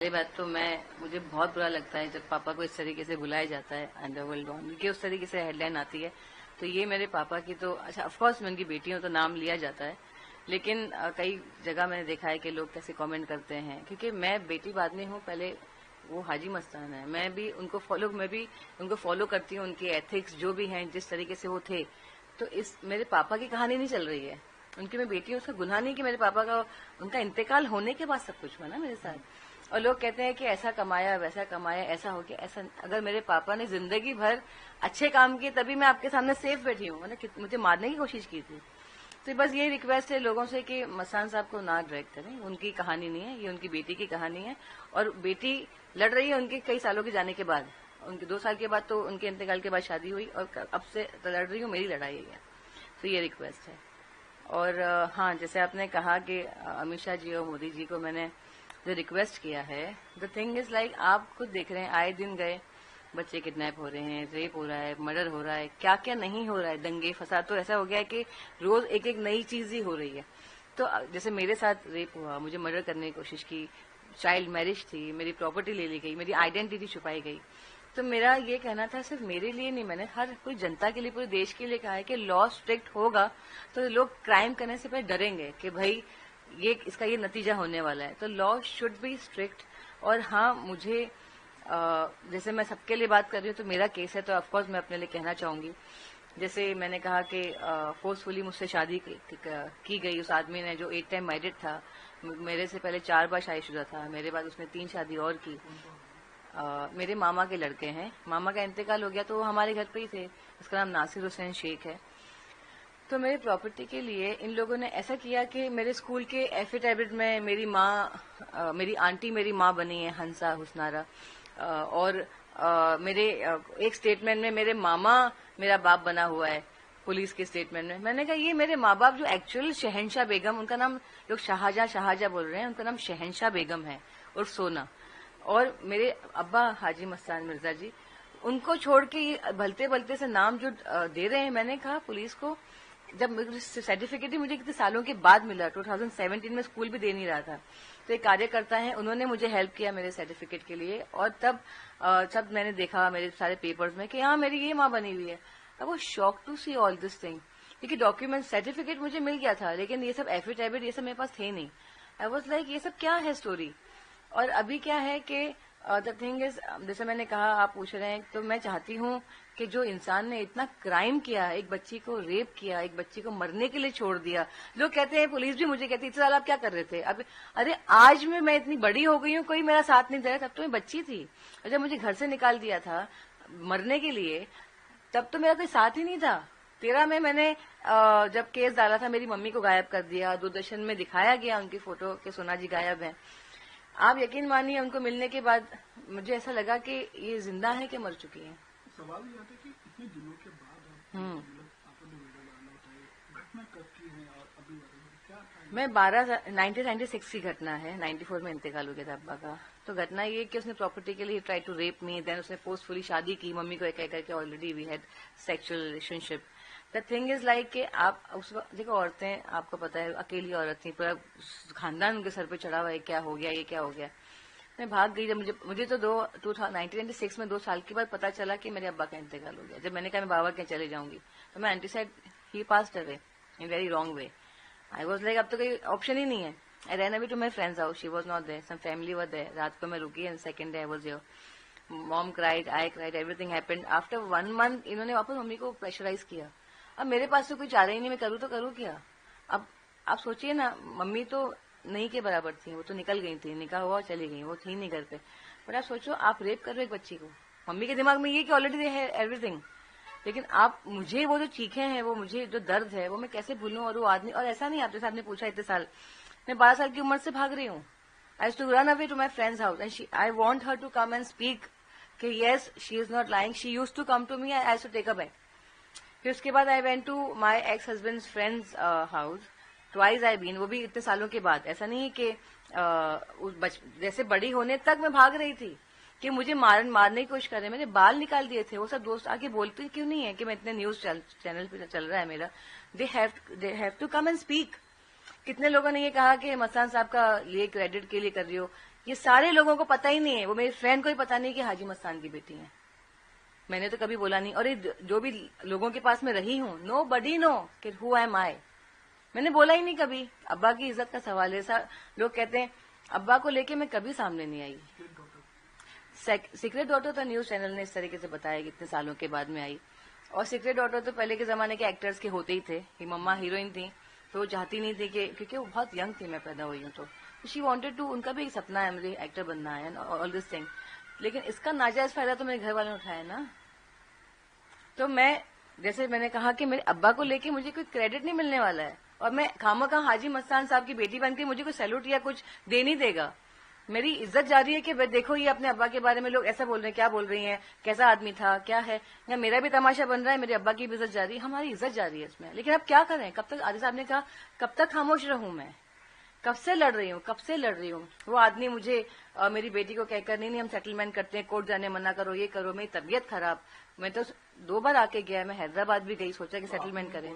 पहली बात तो मुझे बहुत बुरा लगता है जब पापा को इस तरीके से बुलाया जाता है अंडरवर्ल्ड डॉन कि उस तरीके से हेडलाइन आती है। तो ये मेरे पापा की तो अच्छा, ऑफकोर्स मैं उनकी बेटी हूँ तो नाम लिया जाता है, लेकिन कई जगह मैंने देखा है कि लोग कैसे कमेंट करते हैं, क्योंकि मैं बेटी बाद में हूँ, पहले वो हाजी मस्तान है। मैं भी उनको फॉलो करती हूँ, उनके एथिक्स जो भी हैं, जिस तरीके से वो थे। तो इस मेरे पापा की कहानी नहीं चल रही है, उनकी मैं बेटी हूँ, उसका गुनाह नहीं कि मेरे पापा का उनका इंतकाल होने के बाद सब कुछ हुआ ना मेरे साथ। और लोग कहते हैं कि ऐसा कमाया वैसा कमाया ऐसा हो गया, ऐसा अगर मेरे पापा ने जिंदगी भर अच्छे काम किए तभी मैं आपके सामने सेफ बैठी हूँ, मैंने मुझे मारने की कोशिश की थी। तो बस यही रिक्वेस्ट है लोगों से कि मस्तान साहब को ना ड्रैग करें, उनकी कहानी नहीं है, ये उनकी बेटी की कहानी है। और बेटी लड़ रही है उनके कई सालों के जाने के बाद, उनके 2 साल के बाद तो उनके इंतकाल के बाद शादी हुई, और अब से लड़ रही हूँ, मेरी लड़ाई है। तो ये रिक्वेस्ट है। और हाँ, जैसे आपने कहा कि अमित शाह जी और मोदी जी को मैंने जो रिक्वेस्ट किया है, द थिंग इज लाइक आप खुद देख रहे हैं, आए दिन गए बच्चे किडनैप हो रहे हैं, रेप हो रहा है, मर्डर हो रहा है, क्या क्या नहीं हो रहा है, दंगे फसाद तो ऐसा हो गया है कि रोज एक एक नई चीज ही हो रही है। तो जैसे मेरे साथ रेप हुआ, मुझे मर्डर करने की कोशिश की, चाइल्ड मैरिज थी, मेरी प्रॉपर्टी ले ली गई, मेरी आइडेंटिटी छुपाई गई। तो मेरा ये कहना था, सिर्फ मेरे लिए नहीं, मैंने हर कोई जनता के लिए, पूरे देश के लिए कहा है कि लॉ स्ट्रिक्ट होगा तो लोग क्राइम करने से पहले डरेंगे कि भाई इसका ये नतीजा होने वाला है। तो लॉ शुड बी स्ट्रिक्ट। और हाँ, मुझे जैसे मैं सबके लिए बात कर रही हूँ, तो मेरा केस है तो ऑफकोर्स मैं अपने लिए कहना चाहूंगी। जैसे मैंने कहा कि फोर्सफुली मुझसे शादी की गई उस आदमी ने, जो 8 टाइम मैरिड था, मेरे से पहले 4 बार शादीशुदा था, मेरे बाद उसने 3 शादी और की। मेरे मामा के लड़के हैं, मामा का इंतकाल हो गया तो वो हमारे घर पे ही थे, उसका नाम नासिर हुसैन शेख है। तो मेरी प्रॉपर्टी के लिए इन लोगों ने ऐसा किया कि मेरे स्कूल के एफिडेविट में मेरी माँ, मेरी आंटी मेरी माँ बनी है, हंसा हुसनारा, और मेरे एक स्टेटमेंट में मेरे मामा मेरा बाप बना हुआ है, पुलिस के स्टेटमेंट में। मैंने कहा ये मेरे माँ बाप जो एक्चुअल शहनशाह बेगम, उनका नाम लोग शाहजहां बोल रहे हैं, उनका नाम शहनशाह बेगम है और सोना, और मेरे अब्बा हाजी मस्तान मिर्जा जी, उनको छोड़ के भलते भलते से नाम जो दे रहे हैं। मैंने कहा पुलिस को, जब सर्टिफिकेट ही मुझे कितने सालों के बाद मिला, 2017 में, स्कूल भी दे नहीं रहा था, तो एक कार्यकर्ता है, उन्होंने मुझे हेल्प किया मेरे सर्टिफिकेट के लिए। और तब सब मैंने देखा मेरे सारे पेपर्स में कि हाँ मेरी ये माँ बनी हुई है। I was shock to see all this thing, क्योंकि डॉक्यूमेंट सर्टिफिकेट मुझे मिल गया था, लेकिन ये सब एफिडेविट ये सब मेरे पास थे नहीं। आई वाज लाइक ये सब क्या है स्टोरी। और अभी क्या है कि द थिंग इज, जैसे मैंने कहा, आप पूछ रहे हैं, तो मैं चाहती हूँ कि जो इंसान ने इतना क्राइम किया, एक बच्ची को रेप किया, एक बच्ची को मरने के लिए छोड़ दिया, लोग कहते हैं, पुलिस भी मुझे कहती है, इतने साल आप क्या कर रहे थे। अब अरे आज मैं इतनी बड़ी हो गई हूँ, कोई मेरा साथ नहीं दे रहा, तब तो मैं बच्ची थी। और जब मुझे घर से निकाल दिया था मरने के लिए, तब तो मेरा कोई साथ ही नहीं था। 13 में मैंने जब केस डाला था, मेरी मम्मी को गायब कर दिया, दूरदर्शन में दिखाया गया उनकी फोटो कि सोना जी गायब है। आप यकीन मानिए, उनको मिलने के बाद मुझे ऐसा लगा कि ये जिंदा है कि मर चुकी है। सवाल ये आता है कि इतने दिनों के बाद आपने वीडियो डालना होता है, घटना कब की है और अभी क्या था? मैं 1996 की घटना है, 94 में इंतकाल हो गया था अब्बा का। तो घटना ये कि उसने प्रॉपर्टी के लिए try to rape me, then उसने फोर्सफुली शादी की, मम्मी को एक करके, already we had sexual relationship. The thing is like कि आप उस वक्त देखो, औरतें, आपको पता है, अकेली औरत थी, पूरा खानदान उनके सर पे चढ़ा हुआ है, क्या हो गया, ये क्या हो गया। मैं भाग गई। जब मुझे तो 1996 में 2 साल के बाद पता चला कि मेरे अब्बा का इंतकाल हो गया। जब मैंने कहा मैं बाबा के चले जाऊंगी, तो मैं आंटी साइड ही passed away in very wrong way. I was like अब तो कोई ऑप्शन ही नहीं है। I ran away to my friend's house, she was not there, some family were there. रात को मैं रुकी and second day I was here. Mom cried, I cried, everything happened. After 1 month इन्होंने वापस मम्मी को प्रेशराइज किया। अब मेरे पास तो कोई चारा ही नहीं, मैं करूँ तो करूँ क्या। अब आप सोचिए ना, मम्मी तो नहीं के बराबर थी, वो तो निकल गई थी, निकाह हुआ और चली गई, वो थी नहीं घर पे। बट आप सोचो, आप रेप कर रहे हो एक बच्ची को, मम्मी के दिमाग में ये कि ऑलरेडी दे है एवरीथिंग, लेकिन आप मुझे वो जो चीखें हैं, वो मुझे जो दर्द है, वो मैं कैसे भूलूं। और वो आदमी, और ऐसा नहीं, आपके साथ ने पूछा इतने साल, मैं 12 साल की उम्र से भाग रही हूँ। I to run away to my friend's house and I want her to come and speak कि yes she is not lying, she use to come to me, I to take a back. फिर उसके बाद I went to my ex husband friend's house, twice I been, वो भी इतने सालों के बाद। ऐसा नहीं है कि जैसे बड़ी होने तक मैं भाग रही थी कि मुझे मारने की कोशिश कर रहे, मैंने बाल निकाल दिए थे। वो सब दोस्त आके बोलते क्यों नहीं है कि मैं इतने न्यूज चैनल पे चल रहा है मेरा, they have to come and speak. कितने लोगों ने ये कहा कि मस्तान साहब का लिए क्रेडिट के लिए कर रही हो, ये सारे लोगों को पता ही नहीं है, वो मेरी फ्रेंड को ही पता नहीं कि हाजी मस्तान की बेटी है। मैंने तो कभी बोला नहीं, और ये जो भी लोगों के पास में रही हूँ, नो बडी नो कि हु एम आई, मैंने बोला ही नहीं कभी। अब्बा की इज्जत का सवाल है। लोग कहते हैं अब्बा को लेके मैं कभी सामने नहीं आई। सीक्रेट डॉटर तो न्यूज चैनल ने इस तरीके से बताया कि इतने सालों के बाद में आई, और सीक्रेट डॉटर तो पहले के जमाने के एक्टर्स के होते ही थे कि मम्मा हीरोइन थी तो वो चाहती नहीं थी कि, क्योंकि वो बहुत यंग थी, मैं पैदा हुई हूँ तो शी वांटेड टू, उनका भी एक सपना है मुझे एक्टर बनना है ऑल दिस थिंग। लेकिन इसका नाजायज फायदा तो मेरे घर वालों ने उठाया ना। तो मैं, जैसे मैंने कहा कि मेरे अब्बा को लेके मुझे कोई क्रेडिट नहीं मिलने वाला है, और मैं खामखा हाजी मस्तान साहब की बेटी बनकर मुझे कोई सैल्यूट या कुछ दे नहीं देगा। मेरी इज्जत जारी है कि देखो ये अपने अब्बा के बारे में लोग ऐसा बोल रहे हैं, क्या बोल रही हैं, कैसा आदमी था, क्या है, या मेरा भी तमाशा बन रहा है, मेरे अब्बा की भी इज्जत जारी है, हमारी इज्जत जारी है इसमें। लेकिन अब क्या करें, कब तक, आदि साहब ने कहा कब तक खामोश रहूं मैं, कब से लड़ रही हूँ। वो आदमी मुझे मेरी बेटी को कहकर नहीं हम सेटलमेंट करते हैं, कोर्ट जाने मना करो, ये करो, मेरी तबीयत खराब, मैं तो 2 बार आके गया, मैं हैदराबाद भी गई, सोचा कि सेटलमेंट करें।